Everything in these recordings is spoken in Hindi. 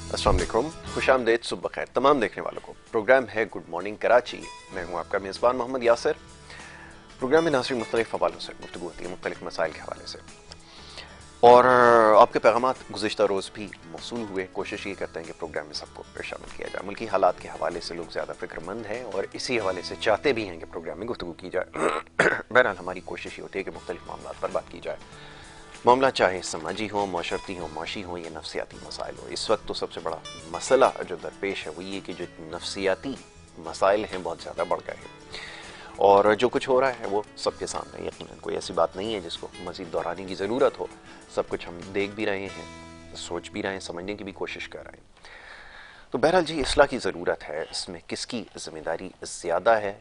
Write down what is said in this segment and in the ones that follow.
अस्सलाम वालेकुम, खुशामदीद, सुबह खैर तमाम देखने वालों को। प्रोग्राम है गुड मॉर्निंग कराची। मैं हूं आपका मेज़बान मोहम्मद यासिर। प्रोग्राम में नाज़रीन मुख्तलिफ हवालों से गुफ्तगू होती है, मुख्तलिफ मसाइल के हवाले से, और आपके पैगामात गुज़िश्ता रोज़ भी मौसूल हुए। कोशिश ये करते हैं कि प्रोग्राम में सबको शामिल किया जाए। मुल्की हालात के हवाले से लोग ज़्यादा फिक्रमंद हैं और इसी हवाले से चाहते भी हैं कि प्रोग्राम में गुफ्तगू की जाए। बहरहाल हमारी कोशिश ये होती है कि मुख्तलिफ मामलात पर बात की जाए। मामला चाहे समाजी हो, माशरती हो, माशी हो या नफसियाती मसाइल हो। इस वक्त तो सबसे बड़ा मसला जो दरपेश है वो ये कि जो नफसियाती मसाइल हैं बहुत ज़्यादा बढ़ गए हैं, और जो कुछ हो रहा है वो सबके सामने है। यकीनन कोई ऐसी बात नहीं है जिसको मज़ीद दोहराने की ज़रूरत हो। सब कुछ हम देख भी रहे हैं, सोच भी रहे हैं, समझने की भी कोशिश कर रहे हैं। तो बहरहाल जी, इस्लाह की ज़रूरत है। इसमें किसकी ज़िम्मेदारी ज़्यादा है,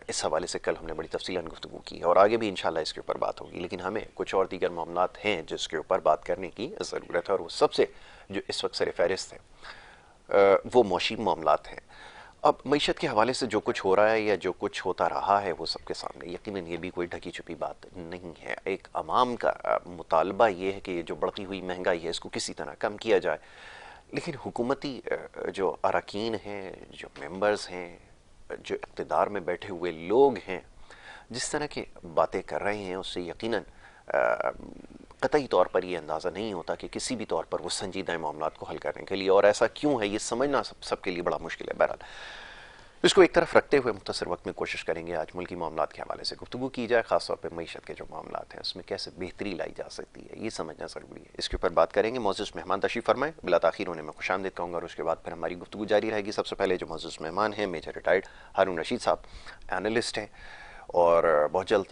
इस हवाले से कल हमने बड़ी तफसीलन गुफ्तगू की है और आगे भी इंशाल्लाह इसके ऊपर बात होगी। लेकिन हमें कुछ और दीगर मामलात हैं जिसके ऊपर बात करने की ज़रूरत है, और वो सबसे जो इस वक्त सर फहरिस्त है वो मौशी मामलात हैं। अब मईशत के हवाले से जो कुछ हो रहा है या जो कुछ होता रहा है वो सबके सामने, यकीनन ये भी कोई ढकी छुपी बात नहीं है। एक अवाम का मुतालबा ये है कि जो बढ़ती हुई महंगाई है इसको किसी तरह कम किया जाए। लेकिन हुकूमती जो अरकान हैं, जो मेंबर्स हैं, जो इक़्तिदार में बैठे हुए लोग हैं, जिस तरह की बातें कर रहे हैं उससे यकीनन कतई तौर पर यह अंदाज़ा नहीं होता कि किसी भी तौर पर वो संजीदा मामलात को हल करने के लिए, और ऐसा क्यों है ये समझना सबके लिए बड़ा मुश्किल है। बहरहाल इसको एक तरफ रखते हुए मुख्तसर वक्त में कोशिश करेंगे आज मुल्की मामलात के हवाले से गुफ्तगू की जाए, खासतौर पर मईशत के जो मामलात हैं उसमें कैसे बेहतरी लाई जा सकती है, ये समझना ज़रूरी है। इसके ऊपर बात करेंगे। मोअज़्ज़ज़ मेहमान तशरीफ़ फरमाएं। बिला ताख़ीर उन्हें मैं खुशामदीद कहूँगा और उसके बाद फिर हमारी गुफ्तगू जारी रहेगी। सबसे पहले जो मोअज़्ज़ज़ मेहमान हैं, मेजर रिटायर्ड हारून रशीद साहब, एनालिस्ट हैं और बहुत जल्द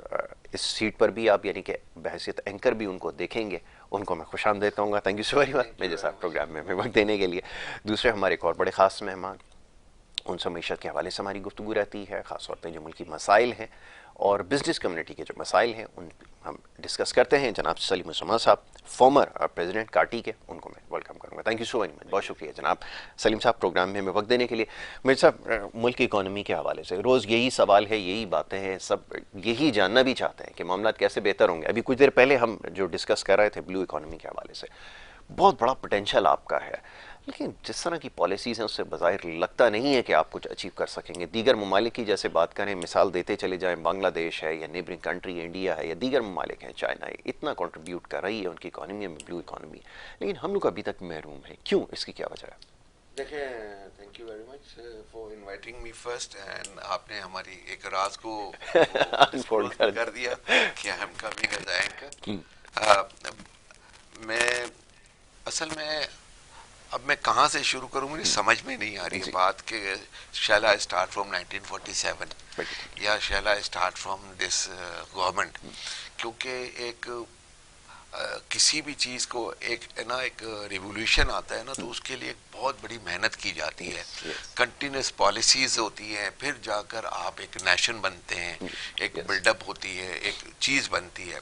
इस सीट पर भी आप यानी कि बहैसियत एंकर भी उनको देखेंगे। उनको मैं खुशामदीद कहूँगा। Thank you so very much major साहब प्रोग्राम में हमें वक्त देने के लिए। दूसरे हमारे एक और बड़े ख़ास मेहमान, उनसे मीशत के हवाले से हमारी गुफ्तगू रहती है, ख़ासतौर पर जो मुल्की मसाइल हैं और बिजनेस कम्युनिटी के जो मसाइल हैं उन हम डिस्कस करते हैं। जनाब सलीम उस्मान साहब, फॉर्मर प्रेसिडेंट काटी के, उनको मैं वेलकम करूँगा। Thank you so very much, बहुत शुक्रिया जनाब सलीम साहब प्रोग्राम में हमें वक्त देने के लिए। मेरे साहब, मुल्क की इकानमी के हवाले से रोज़ यही सवाल है, यही बातें हैं, सब यही जानना भी चाहते हैं कि मामला कैसे बेहतर होंगे। अभी कुछ देर पहले हम जो डिस्कस कर रहे थे ब्लू इकानमी के हवाले से, बहुत बड़ा पोटेंशियल आपका है, लेकिन जिस तरह की पॉलिसीज़ हैं उससे बज़ाहिर लगता नहीं है कि आप कुछ अचीव कर सकेंगे। दीगर ममालिक की जैसे बात करें, मिसाल देते चले जाएं, बांग्लादेश है या नेबरिंग कंट्री इंडिया है या दीगर ममालिक हैं, चाइना है, इतना कंट्रीब्यूट कर रही है उनकी इकानमी में ब्लू इकानमी, लेकिन हम लोग अभी तक महरूम हैं। क्यों, इसकी क्या वजह है? देखिए, thank you very much for inviting me first, and आपने हमारी एक राज को अनफोल्ड डिस्क्लोज भी कर कर दिया दिया। कि I am coming as anchor. मैं असल में अब मैं कहाँ से शुरू करूँ, मुझे समझ में नहीं आ रही है जी, बात कि शैल आई स्टार्ट फ्रॉम 1947 बिल्कुल। या shall I start from this government. क्योंकि एक किसी भी चीज़ को एक ना एक रिवोल्यूशन आता है ना, तो उसके लिए एक बहुत बड़ी मेहनत की जाती है, यस, यस, कंटिन्यूस पॉलिसीज होती हैं, फिर जाकर आप एक नेशन बनते हैं, एक यस, बिल्डअप होती है, एक चीज़ बनती है।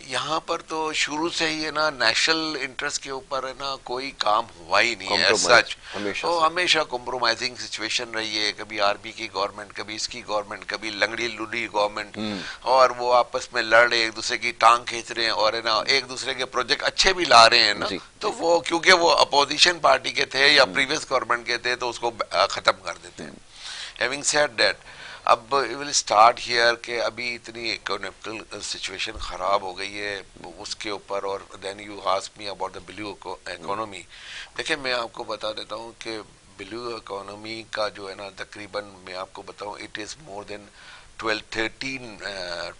यहाँ पर तो शुरू से ही है ना, नेशनल इंटरेस्ट के ऊपर है ना कोई काम हुआ ही नहीं है कॉम्प्रोमाइज सच। हमेशा और से। हमेशा कॉम्प्रोमाइजिंग सिचुएशन रही है, कभी आर्मी की गवर्नमेंट, कभी इसकी गवर्नमेंट, कभी लंगड़ी लुड़ी गवर्नमेंट, और वो आपस में लड़ रहे, एक दूसरे की टांग खींच रहे हैं, और है ना एक दूसरे के प्रोजेक्ट अच्छे भी ला रहे हैं ना, जी, तो जी। वो क्योंकि वो अपोजिशन पार्टी के थे या प्रीवियस गवर्नमेंट के थे तो उसको खत्म कर देते हैं। हैविंग सेड दैट, अब विल स्टार्ट हियर के अभी इतनी इकोनॉमिकल सिचुएशन खराब हो गई है उसके ऊपर, और then you ask me about the blue economy. देखिए, मैं आपको बता देता हूँ कि ब्लू इकोनॉमी का जो है ना, तकरीबन मैं आपको बताऊँ, it is more than 12-13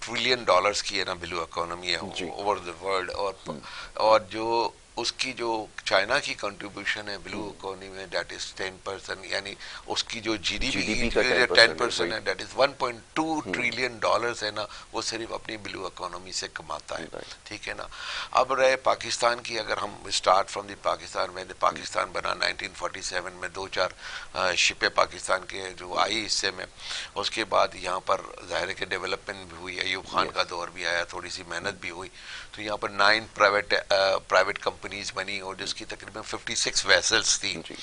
trillion dollars की है ना ब्लू इकोनॉमी है जी, ओवर द वर्ल्ड। और जो उसकी जो चाइना की कंट्रीब्यूशन है ब्लू इकोनॉमी में, दैट इज 10%, यानी उसकी जो जीडीपी जीडीपी का इंक्रीज है 10% है, 10% वही। है, दैट इज 1.2 ट्रिलियन डॉलर्स है ना, वो सिर्फ अपनी ब्लू इकोनॉमी से कमाता है। राइट। ठीक है ना। अब रहे पाकिस्तान की, अगर हम स्टार्ट फ्रॉम द पाकिस्तान में, पाकिस्तान बना 1947 में, दो चार शिपें पाकिस्तान के जो आई हिस्से में, उसके बाद यहाँ पर ज़ाहिर है कि डेवलपमेंट भी हुई, अयूब खान का यस, दौर भी आया, थोड़ी सी मेहनत भी हुई, तो यहाँ पर 9 प्राइवेट कंपनीज बनी और जिसकी तकरीबन 56 वेसल्स थी। जी,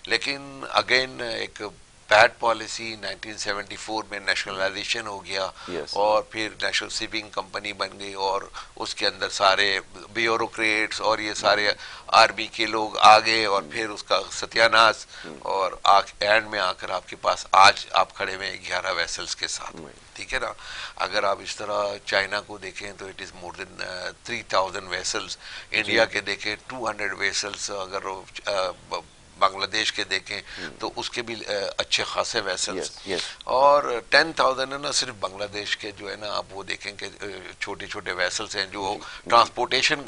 लेकिन अगेन एक बैड पॉलिसी 1974 में नेशनलाइजेशन हो गया Yes. और फिर नेशनल शिपिंग कंपनी बन गई और उसके अंदर सारे ब्यूरोक्रेट्स और ये सारे आर्मी के लोग आ गए और फिर उसका सत्यानाश और एंड में आकर आपके पास आज आप खड़े हुए 11 वेसल्स के साथ, ठीक है ना। अगर आप इस तरह चाइना को देखें तो it is more than 3000 vessels, India के देखें 200 वेसल्स, अगर बांग्लादेश के देखें तो उसके भी अच्छे खासे वेसल्स, और 10,000 है ना सिर्फ बांग्लादेश के जो है ना, आप वो देखें कि छोटे छोटे वेसल्स हैं जो ट्रांसपोर्टेशन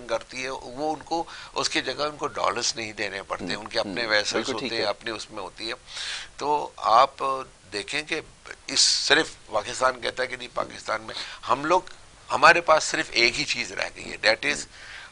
करती है वो उनको उसकी जगह उनको डॉलर्स नहीं देने पड़ते, उनके अपने वेसल्स होते हैं, अपने उसमें होती है। तो आप देखें कि इस सिर्फ पाकिस्तान कहता है कि नहीं, पाकिस्तान में हम लोग, हमारे पास सिर्फ एक ही चीज रह गई है, डेट इज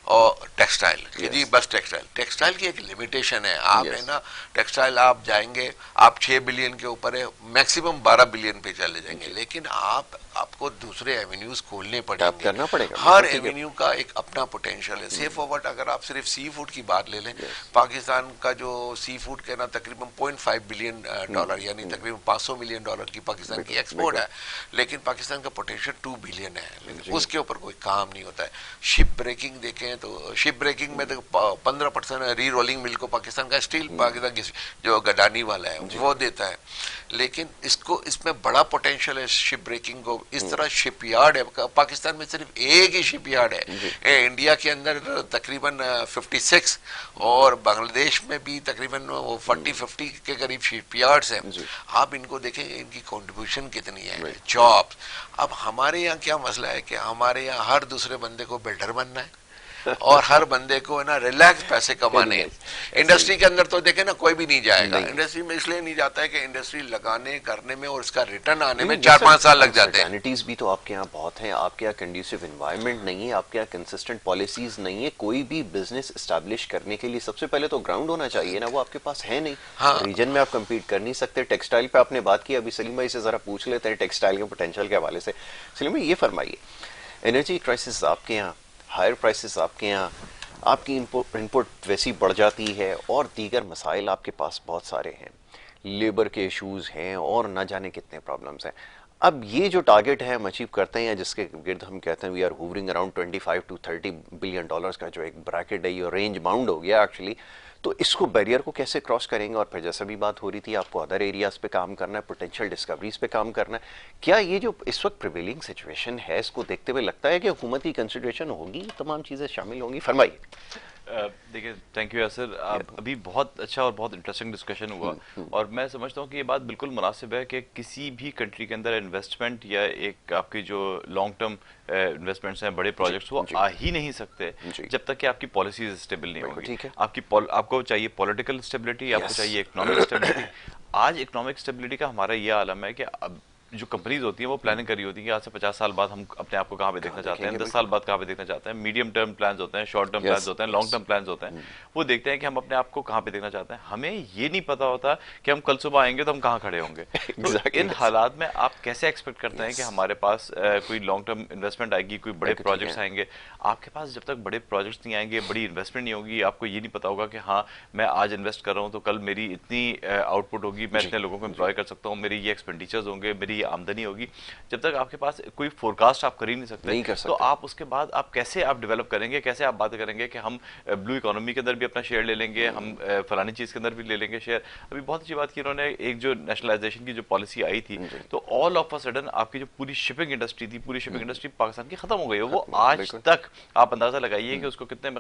और टेक्सटाइल। जी बस टेक्सटाइल की एक लिमिटेशन है। आप है ना टेक्सटाइल आप जाएंगे, आप 6 बिलियन के ऊपर है, मैक्सिमम 12 बिलियन पे चले जाएंगे, लेकिन आपको दूसरे एवेन्यूज खोलने पड़ेंगे, करना पड़ेगा। हर एवेन्यू का एक अपना पोटेंशियल है। से फॉरवर्ड अगर आप सिर्फ सी फूड की बात ले लें, पाकिस्तान का जो सी फूड के ना तकरीबन 0.5 बिलियन डॉलर यानी तकरीबन 500 मिलियन डॉलर की पाकिस्तान की एक्सपोर्ट है, लेकिन पाकिस्तान का पोटेंशियल 2 बिलियन है, लेकिन उसके ऊपर कोई काम नहीं होता है। शिप ब्रेकिंग देखें तो शिप ब्रेकिंग में तो 15% री रोलिंग मिल को पाकिस्तान का स्टील, पाकिस्तान जो गडानी वाला है वो देता है, लेकिन इसमें बड़ा पोटेंशियल है शिप ब्रेकिंग को। इस तरह शिपयार्ड है, पाकिस्तान में सिर्फ एक ही शिपयार्ड है, इंडिया के अंदर तकरीबन 56 और बांग्लादेश में भी तकरीबन 40-50 के करीब शिपयार्ड्स हैं। आप इनको देखें, इनकी कंट्रीब्यूशन कितनी है, जॉब्स। अब हमारे यहाँ क्या मसला है कि हमारे यहाँ हर दूसरे बंदे को बिल्डर बनना है और हर बंदे को है ना रिलैक्स पैसे कमाने हैं। इंडस्ट्री के अंदर तो देखे ना कोई भी नहीं जाएगा, इंडस्ट्री में इसलिए नहीं जाता है कि इंडस्ट्री लगाने करने में और इसका रिटर्न आने में 4-5 साल लग जाते हैं। अनसर्टेनिटीज भी तो आपके यहाँ बहुत हैं, आपके यहाँ कंड्यूसिव एनवायरनमेंट नहीं है, आपके यहाँ कंसिस्टेंट पॉलिसीज नहीं है। कोई भी बिजनेस एस्टैब्लिश करने के लिए सबसे पहले तो ग्राउंड होना चाहिए ना, वो आपके पास है नहीं। हाँ। रीजन में आप कम्पीट कर नहीं सकते। टेक्सटाइल पे आपने बात की, अभी सलीम भाई से जरा पूछ लेते हैं टेक्सटाइल के पोटेंशियल के हवाले से। सलीम भाई ये फरमाइए, एनर्जी क्राइसिस आपके यहाँ, हायर प्राइसेस आपके यहाँ, आपकी इनपुट वैसी बढ़ जाती है और दीगर मसाइल आपके पास बहुत सारे हैं, लेबर के इश्यूज हैं और ना जाने कितने प्रॉब्लम्स हैं। अब ये जो टारगेट है हम अचीव करते हैं, या जिसके गिर्द हम कहते हैं we are hovering around 25 to 30 billion dollars का जो एक ब्रैकेट है, ये रेंज बाउंड हो गया एक्चुअली। तो इसको बैरियर को कैसे क्रॉस करेंगे? और फिर जैसा भी बात हो रही थी, आपको अदर एरियाज पे काम करना है, पोटेंशियल डिस्कवरीज पे काम करना है। क्या ये जो इस वक्त प्रिवेलिंग सिचुएशन है, इसको देखते हुए लगता है कि हुकूमत की कंसिडरेशन होगी, तमाम चीज़ें शामिल होंगी? फरमाइए। देखिए, थैंक यू यासिर, अभी बहुत अच्छा और बहुत इंटरेस्टिंग डिस्कशन हुआ और मैं समझता हूँ कि ये बात बिल्कुल मुनासिब है कि किसी भी कंट्री के अंदर इन्वेस्टमेंट या एक आपकी जो लॉन्ग टर्म इन्वेस्टमेंट्स हैं, बड़े प्रोजेक्ट्स, वो आ ही नहीं सकते जब तक कि आपकी पॉलिसीज स्टेबल नहीं होगी। आपको चाहिए पॉलिटिकल स्टेबिलिटी, आपको चाहिए इकोनॉमिक स्टेबिलिटी। आज इकोनॉमिक स्टेबिलिटी का हमारा ये आलम है कि अब जो कंपनीज होती हैं वो प्लानिंग करी होती है कि आज से 50 साल बाद हम अपने आप को कहाँ पे देखना चाहते हैं, 10 साल बाद कहाँ पे देखना चाहते हैं। मीडियम टर्म प्लान्स होते हैं, शॉर्ट टर्म प्लान्स होते हैं, लॉन्ग टर्म प्लान्स होते हैं। वो देखते हैं कि हम अपने आप को कहाँ पे देखना चाहते हैं। हमें ये नहीं पता होता कि हम कल सुबह आएंगे तो हम कहाँ खड़े होंगे। तो इन हालात में आप कैसे एक्सपेक्ट करते हैं कि हमारे पास कोई लॉन्ग टर्म इन्वेस्टमेंट आएगी, कोई बड़े प्रोजेक्ट्स आएंगे? आपके पास जब तक बड़े प्रोजेक्ट्स नहीं आएंगे, बड़ी इन्वेस्टमेंट नहीं होगी, आपको ये नहीं पता होगा कि हाँ मैं आज इन्वेस्ट कर रहा हूँ तो कल मेरी इतनी आउटपुट होगी, मैं इतने लोगों को एम्प्लॉय कर सकता हूँ, मेरी ये एक्सपेंडिचर्स होंगे, मेरी ये आमदनी होगी। जब तक आपके पास कोई फोरकास्ट आप कर ही नहीं सकते, तो आप उसके बाद आप कैसे आप डेवलप करेंगे, कैसे आप बात करेंगे कि हम ब्लू इकोनॉमी के अंदर भी अपना शेयर ले लेंगे, हम फलानी चीज के अंदर भी ले लेंगे शेयर। अभी बहुत अच्छी बात की उन्होंने, एक जो नेशनलाइजेशन की जो पॉलिसी आई थी, तो ऑल ऑफ अ सडन आपकी जो पूरी शिपिंग इंडस्ट्री थी, पूरी शिपिंग इंडस्ट्री पाकिस्तान की खत्म हो गई है। वो आज तक आप अंदाजा लगाइए कि उसको कितने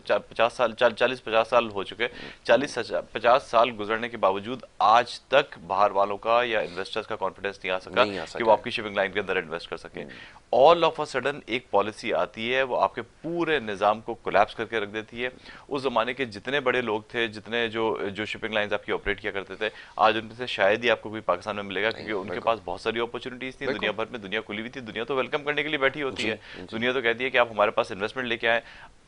40-50 साल हो चुके, 40-50 साल गुजरने के बावजूद आज तक बाहर वालों का या इन्वेस्टर्स का कॉन्फिडेंस नहीं आ सका कि वो आपकी शिपिंग लाइन के अंदर इन्वेस्ट कर सके। ऑल ऑफ अ सडन एक पॉलिसी आती है, वो आपके पूरे निजाम को कोलैप्स करके रख देती है। उस जमाने के जितने बड़े लोग थे, जितने जो शिपिंग लाइंस आपकी ऑपरेट किया करते थे, आज उनमें से शायद ही आपको कोई पाकिस्तान में मिलेगा, क्योंकि उनके पास बहुत सारी अपॉर्चुनिटीज थी, दुनिया भर में दुनिया खुली हुई थी। दुनिया तो वेलकम करने के लिए बैठी होती है, दुनिया तो कहती है कि आप हमारे पास इन्वेस्टमेंट लेके आए।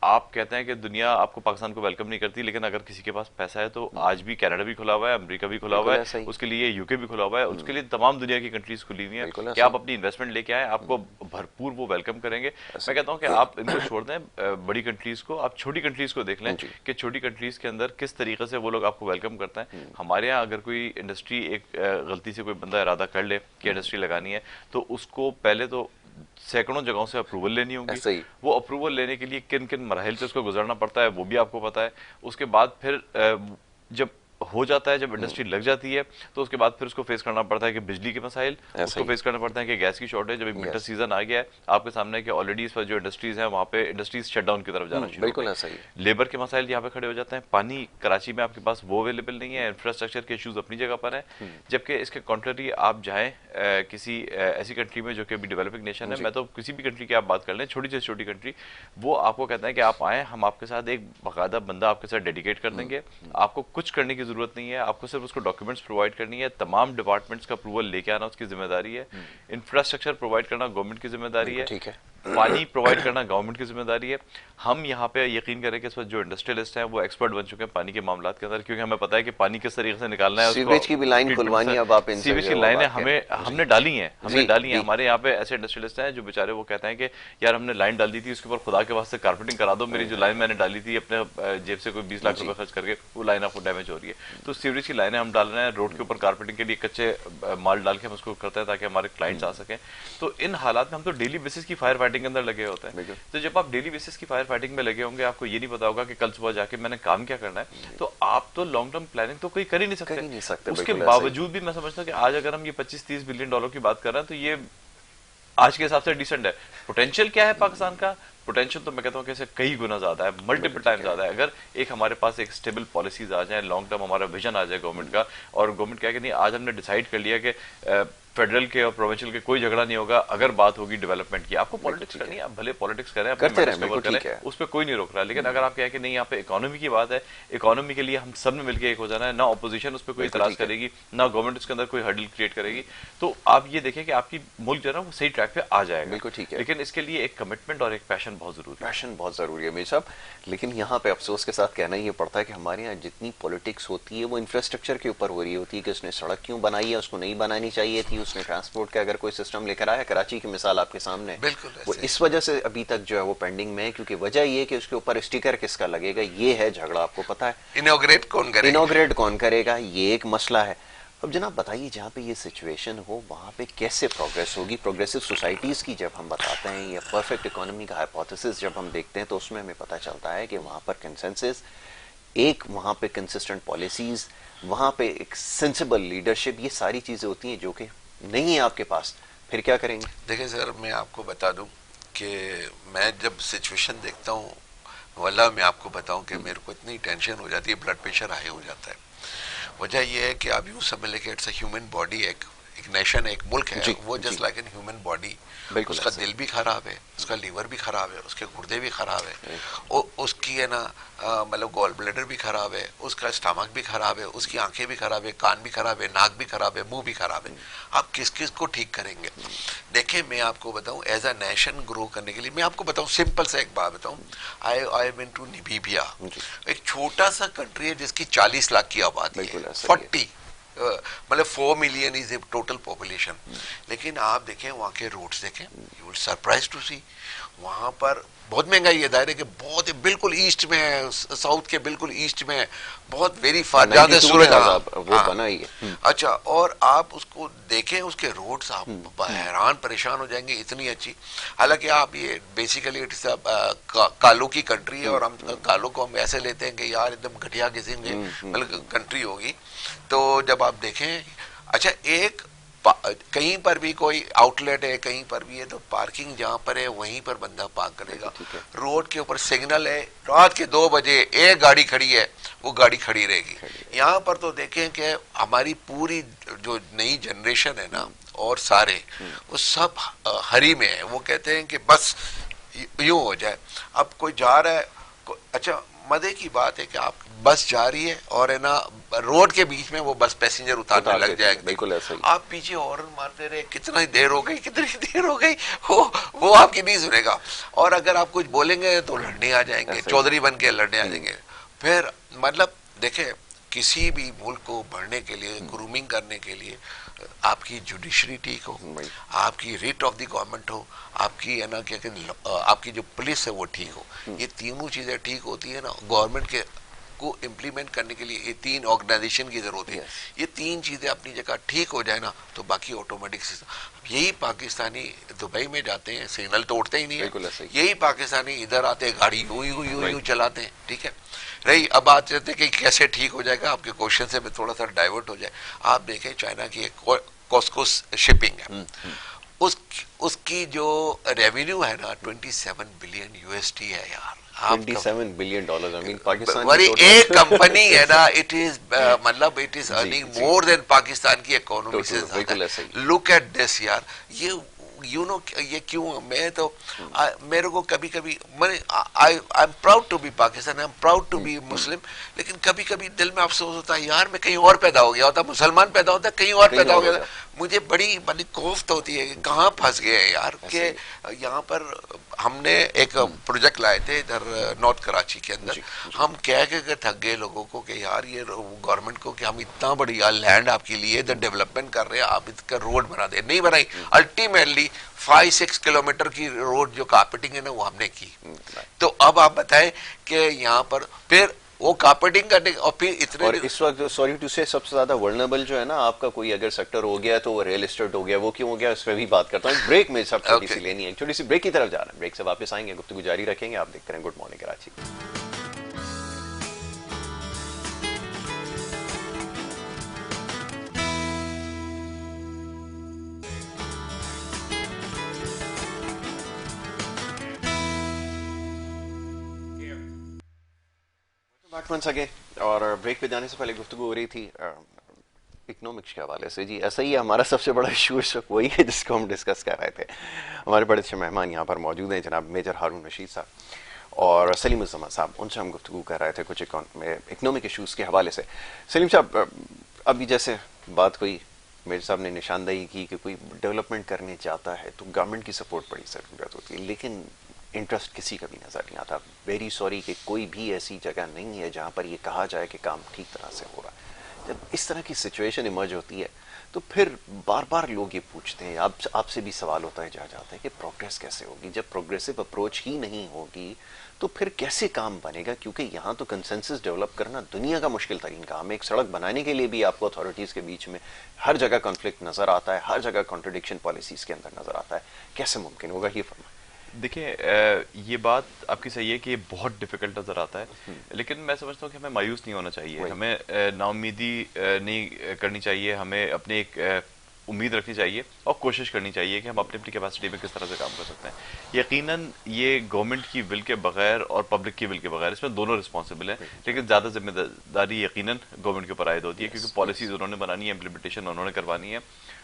आप कहते हैं कि दुनिया आपको पाकिस्तान को वेलकम नहीं करती, लेकिन अगर किसी के पास पैसा है तो आज भी कनाडा भी खुला हुआ है, अमेरिका भी खुला हुआ है, उसके लिए यूके भी खुला हुआ है, उसके लिए तमाम दुनिया की कंट्रीज अपॉर्चुनिटीज खुली हुई हैं बिल्कुल कि आप अपनी इन्वेस्टमेंट लेके आए, आपको भरपूर वो वेलकम करेंगे। मैं कहता हूँ कि आप इनको छोड़ दें बड़ी कंट्रीज को, आप छोटी कंट्रीज को देख लें कि छोटी कंट्रीज के अंदर किस तरीके से वो लोग आपको वेलकम करते हैं। हमारे यहाँ अगर कोई इंडस्ट्री एक गलती से कोई बंदा इरादा कर ले कि इंडस्ट्री लगानी है, तो उसको पहले तो सैकड़ों जगहों से अप्रूवल लेनी होगी। वो अप्रूवल लेने के लिए किन किन मराहिल से उसको गुजरना पड़ता है वो भी आपको पता है। उसके बाद फिर जब हो जाता है, जब इंडस्ट्री लग जाती है, तो उसके बाद फिर उसको फेस करना पड़ता है कि बिजली के मसाइल, उसको फेस करना पड़ता है कि गैस की शॉर्टेज। जब विंटर सीजन आ गया है आपके सामने कि ऑलरेडी इस पर जो इंडस्ट्रीज हैं वहाँ पे इंडस्ट्रीज शटडाउन की तरफ जाना शुरू हो गई। लेबर के मसाइल यहाँ पे खड़े हो जाते हैं। पानी कराची में आपके पास वो अवेलेबल नहीं है, इंफ्रास्ट्रक्चर के इशूज अपनी जगह पर है। जबकि इसके कॉन्ट्ररी आप जाएं किसी ऐसी कंट्री में जो कि अभी डेवलपिंग नेशन है, मैं तो किसी भी कंट्री की आप बात कर लें, छोटी से छोटी कंट्री, वो आपको कहता है कि आप आए, हम आपके साथ एक बाकायदा बंदा आपके साथ डेडिकेट कर देंगे, आपको कुछ करने की जरूरत नहीं है, आपको सिर्फ उसको डॉक्यूमेंट्स प्रोवाइड करनी है, तमाम डिपार्टमेंट्स का अप्रूवल लेके आना उसकी जिम्मेदारी है, इंफ्रास्ट्रक्चर प्रोवाइड करना गवर्नमेंट की जिम्मेदारी है, ठीक है, पानी प्रोवाइड करना गवर्नमेंट की जिम्मेदारी है। हम यहाँ पे यकीन करें कि इस वक्त जो इंडस्ट्रियलिस्ट हैं वो एक्सपर्ट बन चुके हैं पानी के मामलों के अंदर, क्योंकि हमें पता है कि पानी किस तरीके से निकालना है। सीवेज की भी लाइन खुलवानी, अब आप सीवेज की लाइनें हमने डाली हैं, हमारे यहाँ पे ऐसे इंडस्ट्रियलिस्ट हैं जो बेचारे वो कहते हैं कि यार हमने लाइन डाल दी थी, उसके ऊपर खुदा के वास्ते कारपेटिंग करा दो, मेरी जो लाइन मैंने डाली थी अपने जेब से कोई 20 लाख रुपए खर्च करके, वो लाइन आपको डैमेज हो रही है। तो सीवरेज की लाइनें हम डाल रहे हैं, रोड के ऊपर कारपेटिंग के लिए कच्चे माल डाल के हम उसको करते हैं ताकि हमारे क्लाइंट्स आ सकें। तो इन हालात में हम तो डेली बेसिस की फायर फाइटिंग के अंदर लगे होते हैं। तो जब आप डेली बेसिस की फायर फाइटिंग में लगे होंगे, आपको ये नहीं पता होगा कि कल सुबह जाके मैंने काम क्या करना है, तो आप तो लॉन्ग टर्म प्लानिंग तो कोई कर ही नहीं सकते। उसके बावजूद भी मैं समझता हूँ कि आज अगर हम ये 25-30 बिलियन डॉलर की बात कर रहे हैं, तो ये आज के हिसाब से डिसेंट है। पोटेंशियल क्या है पाकिस्तान का? पोटेंशियल तो मैं कहता हूँ कि इससे कई गुना ज्यादा है, मल्टीपल टाइम ज्यादा है। अगर एक हमारे पास एक स्टेबल पॉलिसीज आ जाए, लॉन्ग टर्म हमारा विजन आ जाए गवर्नमेंट का, और गवर्नमेंट क्या है कि नहीं आज हमने डिसाइड कर लिया कि फेडरल के और प्रोविंशियल के कोई झगड़ा नहीं होगा अगर बात होगी डेवलपमेंट की। आपको पॉलिटिक्स करनी है, आप भले पॉलिटिक्स करें, करते रहें, उस पर कोई नहीं रोक रहा। लेकिन अगर आप कहें कि नहीं यहाँ पे इकोनॉमी की बात है, इकोनॉमी के लिए हम सब ने मिलकर एक हो जाना है, ना ऑपोजिशन उस पर कोई इतराज करेगी, ना गवर्नमेंट उसके अंदर कोई हर्डल क्रिएट करेगी, तो आप ये देखें कि आपकी मुल्क जो है ना वो सही ट्रैक पे आ जाएगा। बिल्कुल ठीक है, लेकिन इसके लिए एक कमिटमेंट और एक पैशन बहुत जरूरी है। पैशन बहुत जरूरी है मेरे साहब। लेकिन यहाँ पे अफसोस के साथ कहना ये पड़ता है कि हमारे यहाँ जितनी पॉलिटिक्स होती है वो इंफ्रास्ट्रक्चर के ऊपर हो रही होती है कि उसने सड़क क्यों बनाई है, उसको नहीं बनानी चाहिए थी, उसने ट्रांसपोर्ट का अगर कोई सिस्टम लेकर आया, कराची की मिसाल आपके सामने है, वो इस वजह से अभी तक जो है वो पेंडिंग में है, क्योंकि वजह ये कि उसके ऊपर स्टिकर किसका लगेगा, ये है झगड़ा। आपको पता है इनॉग्रेट कौन करेगा, ये एक मसला है। अब जनाब बताइए, जहाँ पे ये सिचुएशन हो वहाँ पे कैसे प्रोग्रेस होगी? प्रोग्रेसिव सोसाइटीज की जब हम बताते हैं या परफेक्ट इकोनॉमी का हाइपोथेसिस जब हम देखते हैं, तो उसमें हमें पता चलता है कि वहाँ पर कंसेंसस, एक वहाँ पे कंसिस्टेंट पॉलिसीज, वहाँ पे एक सेंसिबल लीडरशिप, ये सारी चीजें होती हैं जो कि नहीं है आपके पास। फिर क्या करेंगे? देखिए सर, मैं आपको बता दूं कि मैं जब सिचुएशन देखता हूँ, वल्लाह मैं आपको बताऊं कि मेरे को इतनी टेंशन हो जाती है, ब्लड प्रेशर हाई हो जाता है। वजह यह है कि आप यूं समझ लें कि इट्स अ ह्यूमन बॉडी, एक नेशन, एक मुल्क है, वो just like an human body. उसका दिल भी खराब है, उसका लीवर भी खराब है, उसके गुर्दे भी खराब है, उसकी है ना मतलब गॉल ब्लैडर भी खराब है, उसका स्टमक भी खराब है, उसकी आंखें भी खराब है, कान भी खराब है, नाक भी खराब है, मुंह भी खराब है। आप किस किस को ठीक करेंगे? देखिए मैं आपको बताऊं, एज अ नेशन ग्रो करने के लिए मैं आपको बताऊं, सिंपल सा एक बात बताऊं, आई वेंट टू नामीबिया, एक छोटा सा कंट्री है जिसकी 40 लाख की आबादी है, 40 मतलब 4 मिलियन इज टोटल पॉपुलेशन। लेकिन आप देखें वहाँ के रोड्स देखें, यू विल सरप्राइज टू सी, वहाँ पर बहुत महंगाई है, दायरे के बहुत बिल्कुल ईस्ट में है, साउथ के बिल्कुल ईस्ट में है, बहुत वेरी फार, ज्यादा सूरज वो बना ही है। अच्छा, और आप उसको देखें, उसके रोड्स, आप हैरान परेशान हो जाएंगे, इतनी अच्छी। हालांकि आप ये बेसिकली इट्स कालों की कंट्री है, और हम कालों को हम ऐसे लेते हैं कि यार एकदम घटिया किस्म की मतलब कंट्री होगी। तो जब आप देखें, अच्छा एक कहीं पर भी कोई आउटलेट है, कहीं पर भी है, तो पार्किंग जहां पर है वहीं पर बंदा पार्क करेगा। रोड के ऊपर सिग्नल है, रात के 2 बजे एक गाड़ी खड़ी है, वो गाड़ी खड़ी रहेगी। यहाँ पर तो देखें कि हमारी पूरी जो नई जनरेशन है ना, और सारे वो सब हरी में है, वो कहते हैं कि बस यूं हो जाए। अब कोई जा रहा है, अच्छा मजे की बात है कि आप बस जा रही है और है ना रोड के बीच में वो बस पैसेंजर उतारने लग जाएगा, बिल्कुल ऐसा ही। आप पीछे हॉर्न मारते रहे, कितनी देर हो गई, कितनी देर हो गई, वो आपकी नहीं सुनेगा। और अगर आप कुछ बोलेंगे तो लड़ने आ जाएंगे, चौधरी बन के लड़ने आ जाएंगे। फिर मतलब देखें, किसी भी मुल्क को बढ़ने के लिए, ग्रूमिंग करने के लिए आपकी जुडिशरी ठीक हो, आपकी रेट ऑफ द गवर्नमेंट हो, आपकी है ना क्या कहते आपकी जो पुलिस है वो ठीक हो, ये तीनों चीजें ठीक होती है ना, गवर्नमेंट के को इम्प्लीमेंट करने के लिए ये तीन ऑर्गेनाइजेशन की जरूरत है। ये तीन चीजें अपनी जगह ठीक हो जाए ना तो बाकी ऑटोमेटिक सिस्टम। यही पाकिस्तानी दुबई में जाते हैं, सिग्नल तोड़ते ही नहीं है, यही पाकिस्तानी इधर आते हैं, गाड़ी यूं चलाते हैं, ठीक है। रही अब बात कहते हैं कि कैसे ठीक हो जाएगा, आपके क्वेश्चन से मैं थोड़ा सा डाइवर्ट हो जाए। आप देखें चाइना की एक कॉस्को शिपिंग है, उसकी जो रेवेन्यू है ना 27 बिलियन यूएसडी है यार। $27 बिलियन, आई मीन पाकिस्तान की एक कंपनी है ना, इट इज मतलब it is earning more than Pakistan की इकोनॉमी से ज्यादा। लुक एट दिस यार, ये ये क्यों, मैं तो मेरे को कभी कभी I am proud to be Pakistan, I am proud to be Muslim, लेकिन कभी कभी दिल में अफसोस होता है यार मैं कहीं और पैदा हो गया होता, मुसलमान पैदा होता कहीं और पैदा हो गया। मुझे बड़ी बड़ी कोफ्त होती है कि कहाँ फंस गए हैं यार, के यहाँ पर हमने एक प्रोजेक्ट लाए थे इधर नॉर्थ कराची के अंदर, हम कह के थक गए लोगों को कि यार ये गवर्नमेंट को कि हम इतना बढ़िया लैंड आपके लिए इधर डेवलपमेंट कर रहे हैं, आप इसका रोड बना दे, नहीं बनाई। अल्टीमेटली 5-6 किलोमीटर की रोड जो कारपेटिंग है ना वो हमने की। तो अब आप बताएं कि यहाँ पर फिर वो कारपेटिंग करने और फिर इतने, और इस वक्त सॉरी टू से सबसे ज्यादा वर्नरेबल जो है ना आपका कोई अगर सेक्टर हो गया तो वो रियल एस्टेट हो गया। वो क्यों हो गया उस पर भी बात करता हूँ। ब्रेक में सब छोटी सी लेनी है, छोटी सी ब्रेक की तरफ जा रहा है, ब्रेक से वापस आएंगे, गुफ्तगू जारी रखेंगे। आप देखते हैं गुड मॉर्निंग कराची। और ब्रेक पे जाने से पहले गुफ्तगू हो रही थी इकोनॉमिक्स के हवाले से। जी ऐसा ही है, हमारा सबसे बड़ा इशू इस वक्त वही है जिसको हम डिस्कस कर रहे थे। हमारे बड़े अच्छे मेहमान यहाँ पर मौजूद हैं, जनाब मेजर हारून रशीद साहब और सलीम उज़्ज़मा साहब। उनसे हम गुफ्तगू कर रहे थे कुछ इकोनॉमिक इशूज़ के हवाले से। सलीम साहब, अभी जैसे बात हुई, मेजर साहब ने निशानदेही की कि कोई डेवलपमेंट करने जाता है तो गवर्नमेंट की सपोर्ट बड़ी ज़रूरत होती है, लेकिन इंटरेस्ट किसी का भी नजर नहीं आता। वेरी सॉरी कि कोई भी ऐसी जगह नहीं है जहां पर ये कहा जाए कि काम ठीक तरह से हो रहा है। जब इस तरह की सिचुएशन इमर्ज होती है तो फिर बार बार लोग ये पूछते हैं, आपसे भी सवाल होता है जा जाता है कि प्रोग्रेस कैसे होगी। जब प्रोग्रेसिव अप्रोच ही नहीं होगी तो फिर कैसे काम बनेगा, क्योंकि यहाँ तो कंसेंसस डेवलप करना दुनिया का मुश्किल तरीन काम है। एक सड़क बनाने के लिए भी आपको अथॉरिटीज के बीच में हर जगह कॉन्फ्लिक्ट नजर आता है, हर जगह कॉन्ट्रडिक्शन पॉलिसीज के अंदर नजर आता है। कैसे मुमकिन होगा, ये फरमाएं। देखिए ये बात आपकी सही है कि ये बहुत डिफिकल्ट नजर आता है, लेकिन मैं समझता हूँ कि हमें मायूस नहीं होना चाहिए, हमें नाउम्मीदी नहीं करनी चाहिए, हमें अपनी एक उम्मीद रखनी चाहिए और कोशिश करनी चाहिए कि हम अपनी अपनी कैपेसिटी में किस तरह से काम कर सकते हैं। यकीनन ये गवर्नमेंट की विल के बगैर और पब्लिक की विल के बगैर, इसमें दोनों रिस्पॉन्सिबल हैं, लेकिन ज़्यादा जिम्मेदारी यकीनन गवर्नमेंट के ऊपर आयद होती है, क्योंकि पॉलिसीज उन्होंने बनानी है, इम्प्लीमेंटेशन उन्होंने करवानी है,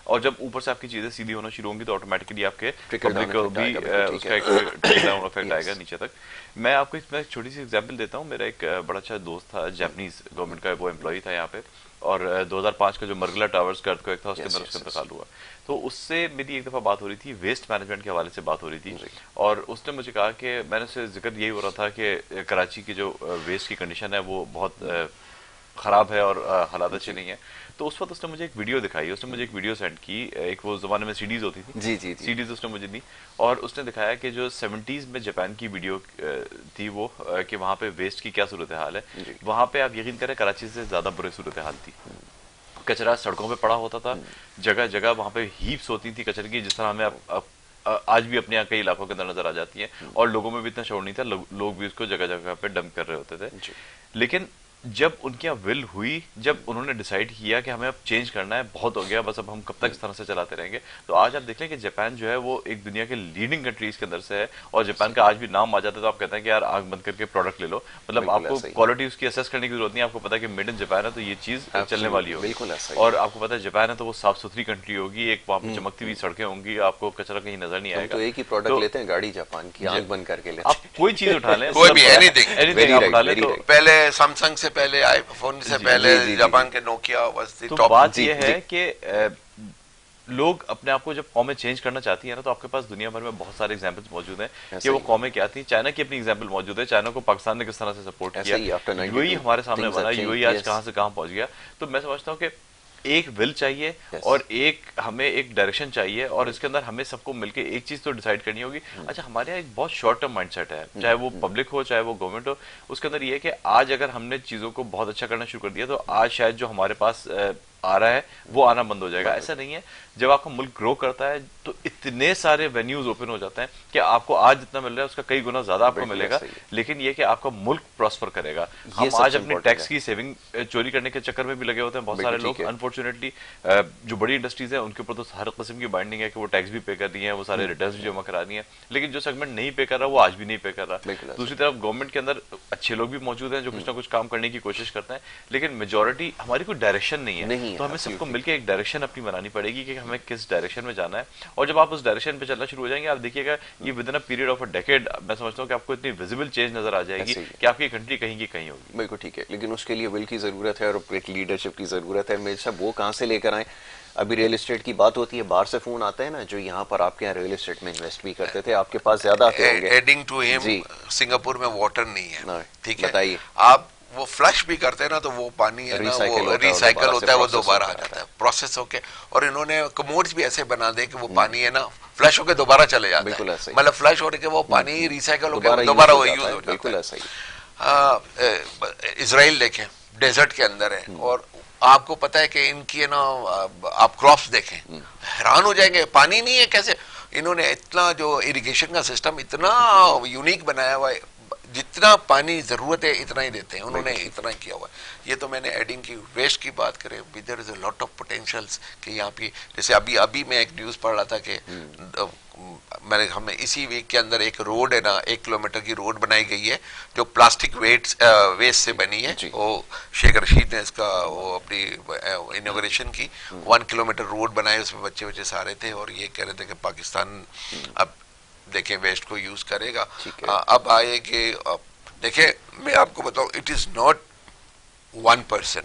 और जब ऊपर से आपकी चीज़ें सीधी होना शुरू होंगी तो ऑटोमेटिकली आपके पब्लिक को भी उसका एक ट्रिकल डाउन इफेक्ट आएगा नीचे तक। मैं आपको इसमें एक छोटी सी एग्जांपल देता हूँ। मेरा एक बड़ा अच्छा दोस्त था, जापानीज गवर्नमेंट का वो एम्प्लॉई था यहाँ पे, और 2005 का जो मरगला टावर्स का अर्थक्वेक था उसके अंदर उसका इंतकाल हुआ। तो उससे मेरी एक दफ़ा बात हो रही थी, वेस्ट मैनेजमेंट के हवाले से बात हो रही थी, और उसने मुझे कहा कि मैंने उससे जिक्र यही हो रहा था कि कराची की जो वेस्ट की कंडीशन है वो बहुत ख़राब है और हालात अच्छे नहीं है। तो उस वक्त उसने मुझे एक वीडियो दिखाई, उसने मुझे एक वीडियो सेंड की, एक वो ज़माने में सीडीज़ होती थी, जी सीडीज़ उसने मुझे दी, और उसने दिखाया कि जो 70s में जापान की वीडियो थी वो कि वहाँ पे वेस्ट की क्या सूरत हाल है। वहाँ पे आप यकीन करें कराची से ज़्यादा बुरी सूरत हाल थी। कचरा सड़कों पे पड़ा होता था, जगह जगह वहाँ पे हीप्स होती थी कचरे की, जिस तरह हमें आज भी अपने यहाँ कई इलाकों के अंदर नजर आ जाती है, और लोगों में भी इतना शोर नहीं था, लोग भी उसको जगह जगह पे डंप कर रहे होते थे। लेकिन जब उनकी यहाँ विल हुई, जब उन्होंने डिसाइड किया कि हमें अब चेंज करना है, बहुत हो गया, बस अब हम कब तक इस तरह से चलाते रहेंगे, तो आज आप देख लें कि जापान जो है वो एक दुनिया के लीडिंग कंट्रीज के अंदर से है, और जापान का आज भी नाम आ जाता है तो आप कहते हैं कि यार आंख बंद करके प्रोडक्ट ले लो, मतलब आपको क्वालिटी उसकी असेस करने की जरूरत नहीं है, आपको पता है कि मेड इन जापान है तो ये चीज चलने वाली होगी, और आपको पता है जापान है तो वो साफ सुथरी कंट्री होगी, एक वहाँ पे चमकती हुई सड़कें होंगी, आपको कचरा कहीं नजर नहीं आएगा। तो एक ही प्रोडक्ट लेते हैं गाड़ी जापान की, आंख बंद करके लेते हैं, आप कोई चीज उठा लें, कोई भी एनीथिंग आप उठा लें, तो पहले सैमसंग से पहले आईफोन से पहले जापान के नोकिया वाज द टॉप। बात ये है कि लोग अपने आप को जब कौमें चेंज करना चाहती है ना, तो आपके पास दुनिया भर में बहुत सारे एग्जांपल्स मौजूद हैं कि वो कौमें क्या थी। चाइना की अपनी एग्जांपल मौजूद है, चाइना को पाकिस्तान ने किस तरह से सपोर्ट किया, यूएई हमारे सामने बना, यूएई आज कहां से कहां पहुंच गया। तो मैं समझता हूं कि एक विल चाहिए Yes. और एक हमें एक डायरेक्शन चाहिए, और इसके अंदर हमें सबको मिलके एक चीज तो डिसाइड करनी होगी। अच्छा, हमारे यहाँ एक बहुत शॉर्ट टर्म माइंडसेट है, चाहे वो पब्लिक हो चाहे वो गवर्नमेंट हो। उसके अंदर ये है कि आज अगर हमने चीजों को बहुत अच्छा करना शुरू कर दिया तो आज शायद जो हमारे पास आ रहा है वो आना बंद हो जाएगा। ऐसा नहीं है, जब आपका मुल्क ग्रो करता है तो इतने सारे वेन्यूज ओपन हो जाते हैं कि आपको आज जितना मिल रहा है उसका कई गुना ज्यादा आपको मिलेगा, लेकिन ये कि आपका मुल्क प्रॉस्पर करेगा। हम आज अपनी टैक्स की सेविंग चोरी करने के चक्कर में भी लगे होते हैं बहुत सारे लोग। अनफॉर्चुनेटली जो बड़ी इंडस्ट्रीज है उनके ऊपर तो हर किस्म की बाइंडिंग है कि वो टैक्स भी पे कर रही है, वो सारे रिटर्न्स भी जमा करा रही है, लेकिन जो सेगमेंट नहीं पे कर रहा वो आज भी नहीं पे कर रहा। दूसरी तरफ गवर्नमेंट के अंदर अच्छे लोग भी मौजूद हैं जो कुछ ना कुछ काम करने की कोशिश करते हैं, लेकिन मेजोरिटी हमारी कोई डायरेक्शन नहीं है। तो हमें सबको मिलकर एक डायरेक्शन अपनी बनानी पड़ेगी कि हमें किस डायरेक्शन में जाना है। और जब आप उस डायरेक्शन पे चलना शुरू हो जाएंगे, आप देखिएगा ये with in a period of a decade मैं समझता हूँ कि आपको इतनी विजिबल चेंज नजर आ जाएगी कि आपकी कंट्री कहीं की कहीं होगी। बिल्कुल ठीक है, लेकिन उसके लिए विल की जरूरत है और एक लीडरशिप की जरूरत है। मेरे साहब वो कहाँ से लेकर आए? अभी रियल एस्टेट की बात होती है, बाहर से फोन आते हैं ना जो यहाँ पर आपके यहाँ रियल एस्टेट में इन्वेस्ट भी करते थे, आपके पास ज्यादा आते होंगे। एडिंग टू हिम, सिंगापुर में वाटर नहीं है, ठीक है, बताइए। आप वो फ्लश भी करते हैं ना तो वो पानी है ना वो रिसाइकल होता है, वो दोबारा आ जाता है प्रोसेस होके। और इन्होंने कमोड्स भी ऐसे बना दे कि वो पानी है ना फ्लश होके दोबारा चले जाता है, मतलब फ्लश होने के वो पानी रिसाइकल होकर दोबारा वो यूज हो जाता है। बिल्कुल ऐसा ही। इजराइल देखें, डेजर्ट के अंदर है, और आपको पता है कि इनकी है ना आप क्रॉप्स देखें, हैरान हो जाएंगे, पानी नहीं है कैसे। इन्होंने इतना जो इरिगेशन का सिस्टम इतना यूनिक बनाया हुआ है, जितना पानी जरूरत है इतना ही देते हैं, उन्होंने इतना ही किया हुआ है। ये तो मैंने एडिंग की, वेस्ट की बात करें, there is a lot of potentials कि यहाँ पे जैसे अभी मैं एक न्यूज पढ़ रहा था कि हमें इसी वीक के अंदर एक रोड है ना 1 किलोमीटर की रोड बनाई गई है जो प्लास्टिक वेस्ट से बनी है। वो शेख रशीद ने इसका वो अपनी इनॉग्रेशन की, 1 किलोमीटर रोड बनाए, उसमें बच्चे सारे थे और ये कह रहे थे कि पाकिस्तान अब देखें वेस्ट को यूज करेगा। अब आए कि देखें मैं आपको बताऊं, इट इज नॉट 1%,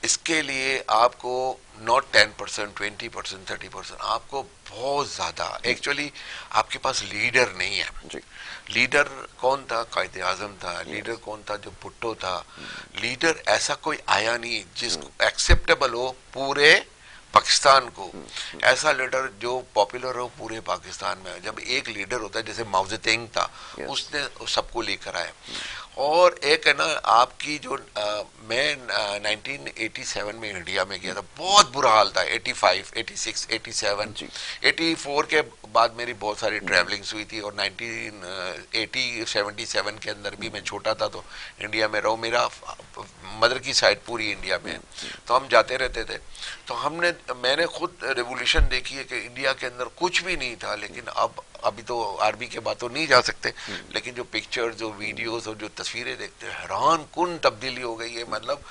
इसके लिए आपको नॉट 10%, 20%, 30%, आपको बहुत ज्यादा, एक्चुअली आपके पास लीडर नहीं है। लीडर कौन था? कायदे आजम था। लीडर कौन था? जो भुट्टो था। लीडर ऐसा कोई आया नहीं जिसको एक्सेप्टेबल हो पूरे पाकिस्तान को, ऐसा लीडर जो पॉपुलर हो पूरे पाकिस्तान में। जब एक लीडर होता है जैसे माओ ज़ेडुंग था, उसने सबको लेकर आया। और एक है ना आपकी जो मैं 1987 में इंडिया में गया था, बहुत बुरा हाल था। 85, 86, 87, 84 के बाद मेरी बहुत सारी ट्रैवलिंग्स हुई थी, और 1980, 77 के अंदर भी मैं छोटा था तो इंडिया में रहो, मेरा मदर की साइड पूरी इंडिया में, तो हम जाते रहते थे। तो मैंने खुद रेवोल्यूशन देखी है कि इंडिया के अंदर कुछ भी नहीं था, लेकिन अभी तो आर्मी के बाद तो नहीं जा सकते, लेकिन जो पिक्चर, जो वीडियोस और जो तस्वीरें देखते हैं, हैरान कुन तब्दीली हो गई है। मतलब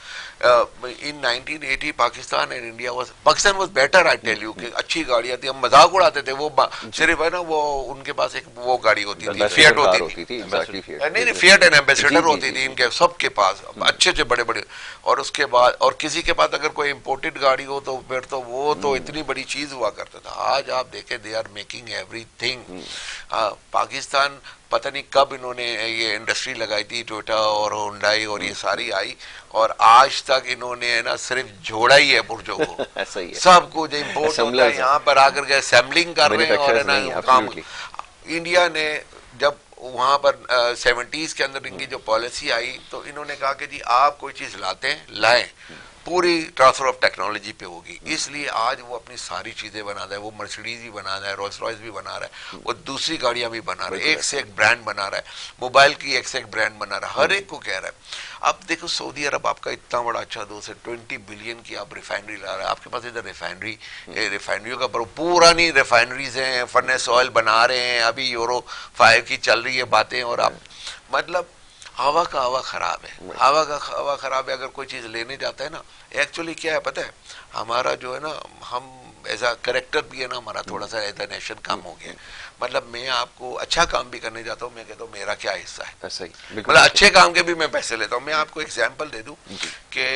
in 1980 Pakistan and India Pakistan was better, I tell you, कि अच्छी गाड़ियां थी, हम मजाक उड़ाते थे। वो सिर्फ है ना वो उनके पास एक वो गाड़ी होती थी, फिएट होती थी, नहीं फिएट एंड एम्बेसडर होती थी इनके सबके पास, अच्छे अच्छे बड़े बड़े। और उसके बाद और किसी के पास अगर कोई इम्पोर्टेड गाड़ी हो तो फिर तो वो तो इतनी बड़ी चीज हुआ करता था। आज आप देखें, they are making everything. Pakistan पता नहीं कब इन्होंने ये इंडस्ट्री लगाई थी, टोयोटा और होंडाई और ये सारी आई, और आज तक इन्होंने है ना सिर्फ जोड़ा ही है पुर्जों को। ऐसा ही है, सब कुछ इम्पोर्ट होता है, यहाँ पर आकर के असेंबलिंग कर रहे हैं। और है ना काम इंडिया ने जब वहां पर 70s के अंदर इनकी जो पॉलिसी आई, तो इन्होंने कहा कि जी आप कोई चीज लाते हैं, लाएं, पूरी ट्रांसफर ऑफ टेक्नोलॉजी पे होगी। इसलिए आज वो अपनी सारी चीजें बना रहा है, वो मर्सिडीज भी बना रहा है, रोल्स रॉयस भी बना रहा है, वो दूसरी गाड़ियां भी बना रहा है, एक से एक ब्रांड बना रहा है, मोबाइल की एक से एक ब्रांड बना रहा है, हर एक को कह रहा है। अब देखो सऊदी अरब आपका इतना बड़ा अच्छा दोस्त है, 20 बिलियन की आप रिफाइनरी ला रहा है, आपके पास इधर रिफाइनरियों का पूरा नहीं, रिफाइनरीज हैं, फर्नेस ऑयल बना रहे हैं, अभी यूरो 5 की चल रही है बातें, और आप मतलब हवा का हवा खराब है, हवा का हवा खराब है। अगर कोई चीज लेने जाता है ना, एक्चुअली क्या है पता है, हमारा जो है ना, हम एज अ करेक्टर भी है ना, हमारा थोड़ा सा एज अ नेशन कम हो गया। मतलब मैं आपको अच्छा काम भी करने जाता हूँ, मैं कहता हूँ मेरा क्या हिस्सा है, ऐसा ही, मतलब अच्छे काम के भी मैं पैसे लेता हूँ। मैं आपको एग्जाम्पल दे दूं कि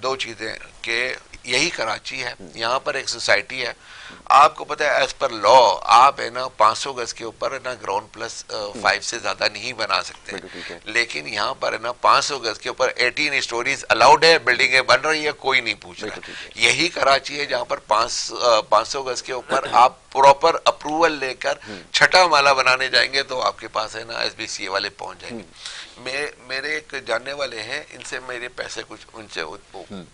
2 चीजें, कि यही कराची है, यहाँ पर एक सोसाइटी है, आपको पता है एज पर लॉ आप है ना 500 गज के ऊपर है ना ग्राउंड प्लस 5 से ज्यादा नहीं बना सकते, लेकिन यहाँ पर है ना 500 गज के ऊपर 18 स्टोरीज अलाउड है, बिल्डिंगें बन रही है, कोई नहीं पूछ रहा है। यही कराची है जहाँ पर 500 गज के ऊपर आप प्रॉपर अप्रूवल लेकर छठा माला बनाने जाएंगे तो आपके पास है ना SBCA वाले पहुंच जाएंगे। मेरे एक जानने वाले हैं, इनसे मेरे पैसे कुछ उनसे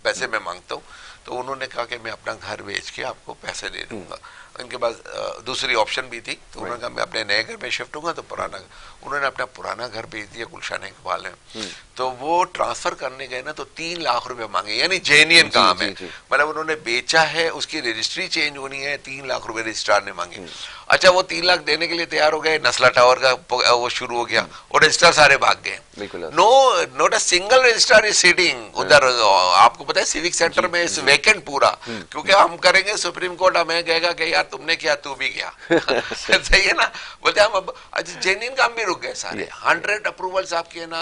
पैसे मैं मांगता हूँ, तो उन्होंने कहा कि मैं अपना घर बेच के आपको पैसे दे दूंगा। इनके पास दूसरी ऑप्शन भी थी, तो उन्होंने कहा मैं अपने नए घर में शिफ्ट होऊंगा तो पुराना, उन्होंने अपना पुराना घर बेच दिया गुलशन इकबाल ने। तो वो ट्रांसफर करने गए ना तो 3 लाख रुपए मांगे, यानी जेन्युइन काम है, मतलब उन्होंने बेचा है, उसकी रजिस्ट्री चेंज होनी है, 3 लाख रुपए रजिस्ट्रार ने मांगे। अच्छा वो 3 लाख देने के लिए तैयार हो गए, नस्ला टावर का वो शुरू हो गया और रजिस्ट्रार सारे भाग गए। Not a single registrar is sitting उधर। आपको पता है सिविक सेंटर में इस वेकेंट पूरा, क्योंकि हम करेंगे सुप्रीम कोर्ट हमें कहेगा कि यार तुमने किया तू भी किया सही है ना, बोलते हम अब जेन्युइन काम भी रुक गए सारे। 100 अप्रूवल्स आपके ना,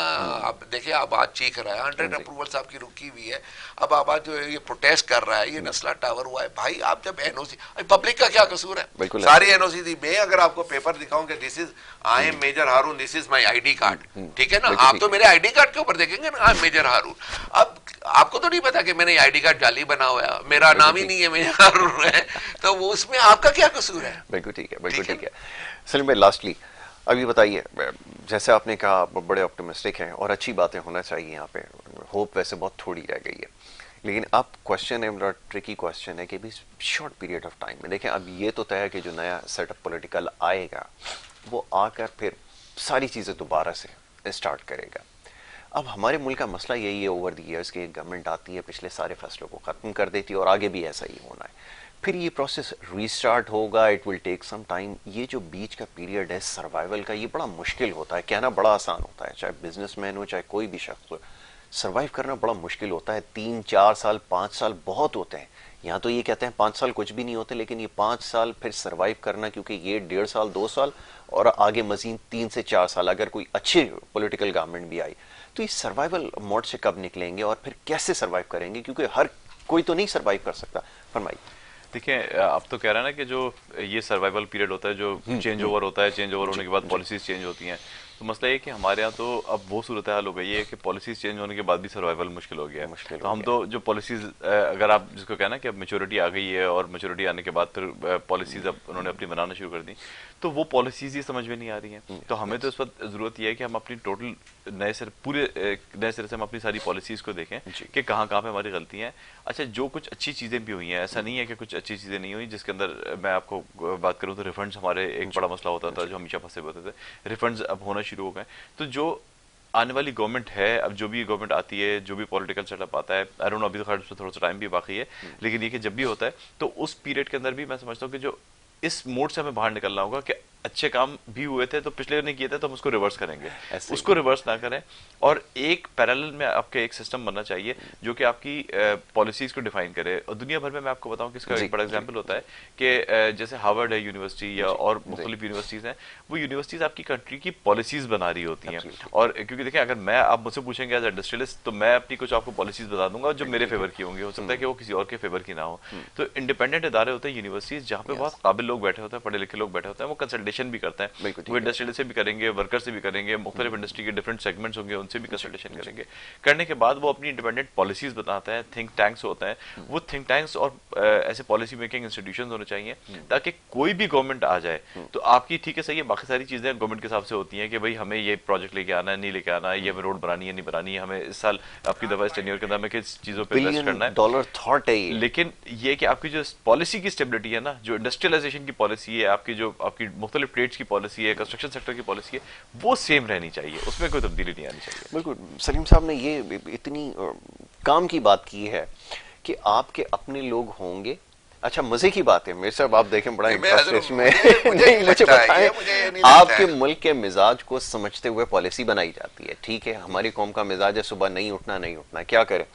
आप देखिए आप आज चीख रहा है 100 अप्रूवल्स आपकी रुकी हुई है। अब आप आज जो ये प्रोटेस्ट कर रहा है, ये नस्ला टावर हुआ है, भाई आप जब एनओसी, पब्लिक का क्या कसूर है, सारी एनओसी थी। मैं अगर आपको पेपर दिखाऊं कि this is I am major Haroon, this is my ID card, ठीक है ना, आप तो मेरे आईडी कार्ड के ऊपर देखेंगे ना आई एम मेजर हारून। अब आपको तो नहीं पता कि मैंने आईडी कार्ड जाली बना हुआ है, मेरा नाम ही नहीं है मेजर हारून है, तो वो उसमें आपका क्या कसूर है? बिल्कुल ठीक है, बिल्कुल ठीक है। सलीम भाई लास्टली अभी बताइए, जैसे आपने कहा आप बड़े ऑप्टिमिस्टिक हैं और अच्छी बातें होना चाहिए, यहाँ पे होप वैसे बहुत थोड़ी रह गई है, लेकिन अब क्वेश्चन है, बड़ा ट्रिकी क्वेश्चन है कि भी शॉर्ट पीरियड ऑफ टाइम में देखें, अब ये तो तय है कि जो नया सेटअप पॉलिटिकल आएगा वो आकर फिर सारी चीज़ें दोबारा से स्टार्ट करेगा। अब हमारे मुल्क का मसला यही है ओवर द ईयर्स कि गवर्नमेंट आती है, पिछले सारे फैसलों को ख़त्म कर देती है और आगे भी ऐसा ही होना है, फिर ये प्रोसेस रीस्टार्ट होगा, it will take some time. ये जो बीच का पीरियड है सर्वाइवल का, ये बड़ा मुश्किल होता है, कहना बड़ा आसान होता है, चाहे बिजनेसमैन हो चाहे कोई भी शख्स हो, सर्वाइव करना बड़ा मुश्किल होता है। 3-4 साल 5 साल बहुत होते हैं, यहाँ तो ये कहते हैं 5 साल कुछ भी नहीं होते, लेकिन ये 5 साल फिर सर्वाइव करना, क्योंकि ये 1.5 साल 2 साल और आगे मजीद 3 से 4 साल अगर कोई अच्छी पॉलिटिकल गवर्नमेंट भी आई, तो इस सर्वाइवल मोड से कब निकलेंगे और फिर कैसे सर्वाइव करेंगे, क्योंकि हर कोई तो नहीं सर्वाइव कर सकता। फरमाइए। देखिए आप तो कह रहे हैं ना कि जो ये सर्वाइवल पीरियड होता है, जो चेंज ओवर होता है, चेंज ओवर होने के बाद पॉलिसीज चेंज होती हैं, तो मसला ये कि हमारे यहाँ तो अब वो सूरत हाल हो गई है कि पॉलिसीज चेंज होने के बाद भी सर्वाइवल मुश्किल हो गया है। तो हम तो जो पॉलिसीज, अगर आप जिसको कहना कि अब मेच्योरिटी आ गई है और मेच्योरिटी आने के बाद फिर पॉलिसीज अब उन्होंने अपनी बनाना शुरू कर दी, तो वो पॉलिसीज ही समझ में नहीं आ रही हैं। तो हमें तो इस वक्त जरूरत यह है कि हम अपनी टोटल नए सिरे से हम अपनी सारी पॉलिसीज को देखें कि कहाँ कहाँ पे हमारी गलतियाँ हैं। अच्छा, जो कुछ अच्छी चीज़ें भी हुई हैं, ऐसा नहीं है कि कुछ अच्छी चीज़ें नहीं हुई, जिसके अंदर मैं आपको बात करूँ तो रिफंड्स हमारे एक बड़ा मसला होता था जो हमेशा फंसे होते थे, रिफंड्स अब होना शुरू हो गए। तो जो आने वाली गवर्नमेंट है, अब जो भी गवर्नमेंट आती है, जो भी पॉलिटिकल सेटअप आता है, आई डोंट नो अभी तो खैर उसमें थोड़ा सा टाइम भी बाकी है, लेकिन ये कि जब भी होता है तो उस पीरियड के अंदर भी मैं समझता हूँ कि जो इस मोड से हमें बाहर निकलना होगा कि अच्छे काम भी हुए थे तो पिछले ने किए थे तो हम उसको रिवर्स करेंगे, उसको रिवर्स ना करें। और एक पैरेलल में आपके एक सिस्टम बनना चाहिए जो कि आपकी पॉलिसीज को डिफाइन करे। और दुनिया भर में मैं आपको बताऊं कि इसका एक बड़ा एग्जांपल होता है कि जैसे हार्वर्ड है यूनिवर्सिटी या और मुख्तलिफ यूनिवर्सिटीज हैं, वो यूनिवर्सिटीज आपकी कंट्री की पॉलिसीज बना रही होती हैं। और क्योंकि देखिए अगर मैं आप मुझसे पूछेंगे एज इंडस्ट्रियलिस्ट तो मैं अपनी कुछ आपको पॉलिसीज बता दूंगा जो मेरे फेवर की होंगी, हो सकता है कि वो किसी और के फेवर की ना हो। तो इंडिपेंडेंट इदारे होते हैं यूनिवर्सिटीज जहाँ पे बहुत काबिल लोग बैठे होते हैं, पढ़े लिखे लोग बैठे होते हैं, वो कंसल्टेशन भी करते हैं, वो इंडस्ट्रियल से भी करेंगे, वर्कर से भी करेंगे, मुख्तलिफ इंडस्ट्री के डिफरेंट सेगमेंट्स होंगे उनसे भी कंसल्टेशन करेंगे। करने के बाद वो अपनी इंडिपेंडेंट पॉलिसीज बताते हैं, थिंक टैंक्स होते हैं, वो थिंक टैंक्स और ऐसे पॉलिसी मेकिंग इंस्टीट्यूशंस होने चाहिए ताकि कोई भी गवर्नमेंट आ जाए तो आपकी ठीक है सही है, बाकी सारी चीजें गवर्नमेंट के हिसाब से होती हैं कि भाई हमें ये प्रोजेक्ट लेके आना है, नहीं लेके आना है, ये हमें रोड बनानी है, नहीं बनानी है, हमें इस साल आपकी दफा इस टेन्योर के अंदर में किस चीजों पे इन्वेस्ट करना है, $1 थॉट है। लेकिन ये कि आपकी जो पॉलिसी की स्टेबिलिटी है ना, जो इंडस्ट्रियलाइजेशन की पॉलिसी है, आपकी जो आपकी मुख्तलिफ ट्रेड्स की पॉलिसी है, कंस्ट्रक्शन सेक्टर की पॉलिसी है, वो सेम रहनी चाहिए, उसमें कोई तब्दीली नहीं आनी चाहिए। बिल्कुल, सलीम साहब ने ये इतनी काम की बात की है कि आपके अपने लोग होंगे। अच्छा, मजे की बात है मेरे साहब, आप देखें बड़ा इंटरेस्ट इसमें नहीं, मुझे बताएं आपके मुल्क के मिजाज को समझते हुए पॉलिसी बनाई जाती है। ठीक है, हमारी कौम का मिजाज है सुबह नहीं उठना, नहीं उठना, क्या करें,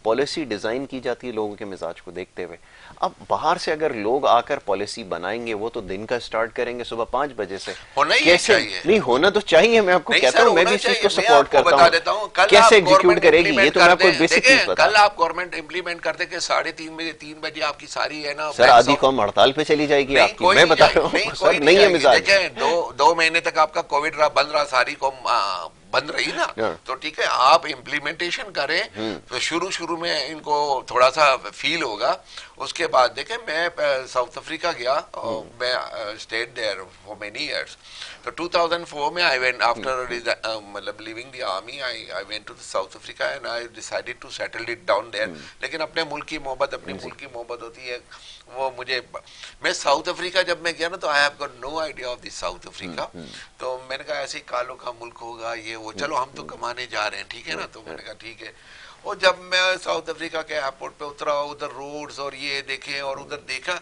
पॉलिसी डिजाइन की जाती है लोगों के मिजाज को देखते हुए। अब बाहर से अगर लोग आकर पॉलिसी बनाएंगे, वो तो दिन का स्टार्ट करेंगे सुबह 5 बजे से। होना ही कैसे चाहिए। नहीं होना तो चाहिए, मैं आपको कहता हूँ, मैं भी इस चीज को सपोर्ट करता हूँ। कैसे एग्जीक्यूट करेगी ये तो मैं आपको बेसिक चीज बता। कल आप गवर्नमेंट इंप्लीमेंट करते कि 3:30 आपकी सारी है ना सर, आधी कौम हड़ताल पे चली जाएगी आपकी, मैं बता रहा हूँ सर, नहीं है मिजाज। देखें, दो महीने तक आपका कोविड बंद रहा, सारी कौम बंद रही ना, तो ठीक है, आप इम्प्लीमेंटेशन करें तो शुरू में इनको थोड़ा सा फील होगा। उसके बाद देखें, मैं साउथ अफ्रीका गया और मैं stayed there for many years. तो 2004 में आई वेंट आफ्टर मतलब leaving the army, I went to South Africa and I decided to settle it down there. लेकिन अपने मुल्क की मोहब्बत, अपने मुल्क की मोहब्बत होती है, वो मुझे, मैं साउथ अफ्रीका जब मैं गया ना, तो I have got no idea of the South Africa. तो मैंने कहा ऐसे ही कालों का मुल्क होगा ये वो, चलो हम तो कमाने जा रहे हैं, ठीक है ना। तो मैंने कहा ठीक है। और जब मैं साउथ अफ्रीका के एयरपोर्ट पे उतरा, उधर रोड्स और ये देखे और उधर देखा,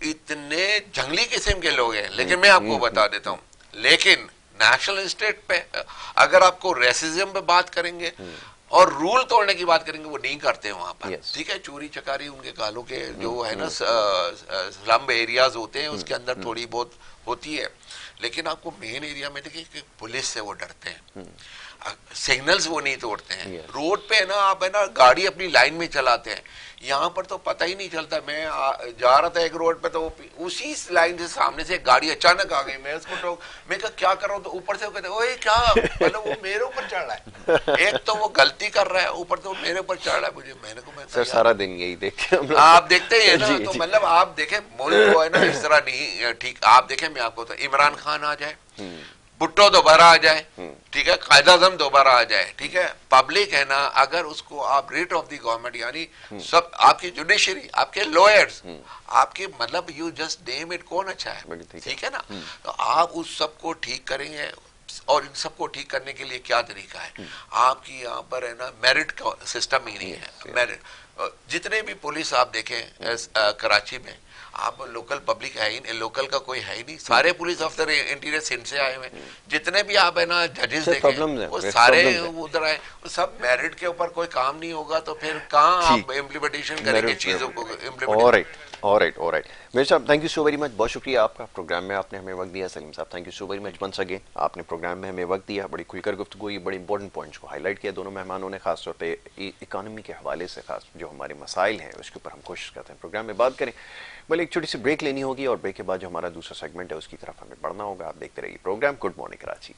इतने जंगली किस्म के लोग हैं। लेकिन मैं आपको बता देता हूँ, लेकिन नेशनल स्टेट पे अगर आपको रेसिज्म पे बात करेंगे और रूल तोड़ने की बात करेंगे, वो नहीं करते वहां पर। ठीक है, चोरी चकारी उनके कालों के जो है ना स्लम एरियाज होते हैं उसके अंदर थोड़ी बहुत होती है। लेकिन आपको मेन एरिया में देखिए कि पुलिस से वो डरते हैं, सिग्नल्स वो नहीं तोड़ते हैं। रोड पे है ना, आप है ना गाड़ी अपनी लाइन में चलाते हैं। यहाँ पर तो पता ही नहीं चलता। मैं जा रहा था एक रोड पे, तो उसी लाइन से सामने से एक गाड़ी अचानक आ गई। मैं उसको मैं कहा क्या कर रहा हूँ, तो ऊपर से वो कहते ओए क्या, मतलब वो मेरे ऊपर चढ़ रहा है। एक तो वो गलती कर रहा है, ऊपर तो मेरे ऊपर चढ़ रहा है। मुझे मैं सर सारा दिन यही देखते हैं आप देखते ही है ना। तो मतलब आप देखें, मुल्क को है ना इस तरह नहीं ठीक। आप देखें, मैं आपको तो इमरान खान आ जाए, भुट्टो दोबारा आ जाए, ठीक है, कायद आज़म दोबारा आ जाए, ठीक है, पब्लिक है ना, अगर उसको आप रेट ऑफ द गवर्नमेंट, यानी सब आपकी जुडिशरी, आपके लॉयर्स, आपके मतलब यू जस्ट नेम इट, कौन अच्छा है, ठीक है ना। तो आप उस सबको ठीक करेंगे। और इन सबको ठीक करने के लिए क्या तरीका है, आपकी यहाँ पर है ना मेरिट का सिस्टम ही नहीं है। मेरिट, जितने भी पुलिस आप देखें कराची में, आप लोकल पब्लिक है ही नहीं, लोकल का कोई है ही नहीं। सारे पुलिस अफसर इंटीरियर सिंध से आए हुए, जितने भी आप है ना जजेस देखें, वो सारे उधर आए। सब मेरिट के ऊपर कोई काम नहीं होगा, तो फिर कहाँ आप इम्प्लीमेंटेशन करेंगे चीजों को इम्प्लीमेंट। ऑलराइट मेरे साहब, thank you so very much, बहुत शुक्रिया आपका, प्रोग्राम में आपने हमें वक्त दिया। सलीम साहब, thank you so very much once again, आपने प्रोग्राम में हमें वक्त दिया, बड़ी खुलकर गुफ्तगू हुई, बड़े इंपॉर्टेंट पॉइंट्स को हाईलाइट किया दोनों मेहमानों ने, खासतौर पे इकानमी के हवाले से, खास जो हमारे मसाइल हैं उसके ऊपर हम कोशिश करते हैं प्रोग्राम में बात करें। भले एक छोटी सी ब्रेक लेनी होगी और ब्रेक के बाद जो हमारा दूसरा सेगमेंट है उसकी तरफ हमें बढ़ना होगा। आप देखते रहिए प्रोग्राम गुड मॉर्निंग कराची।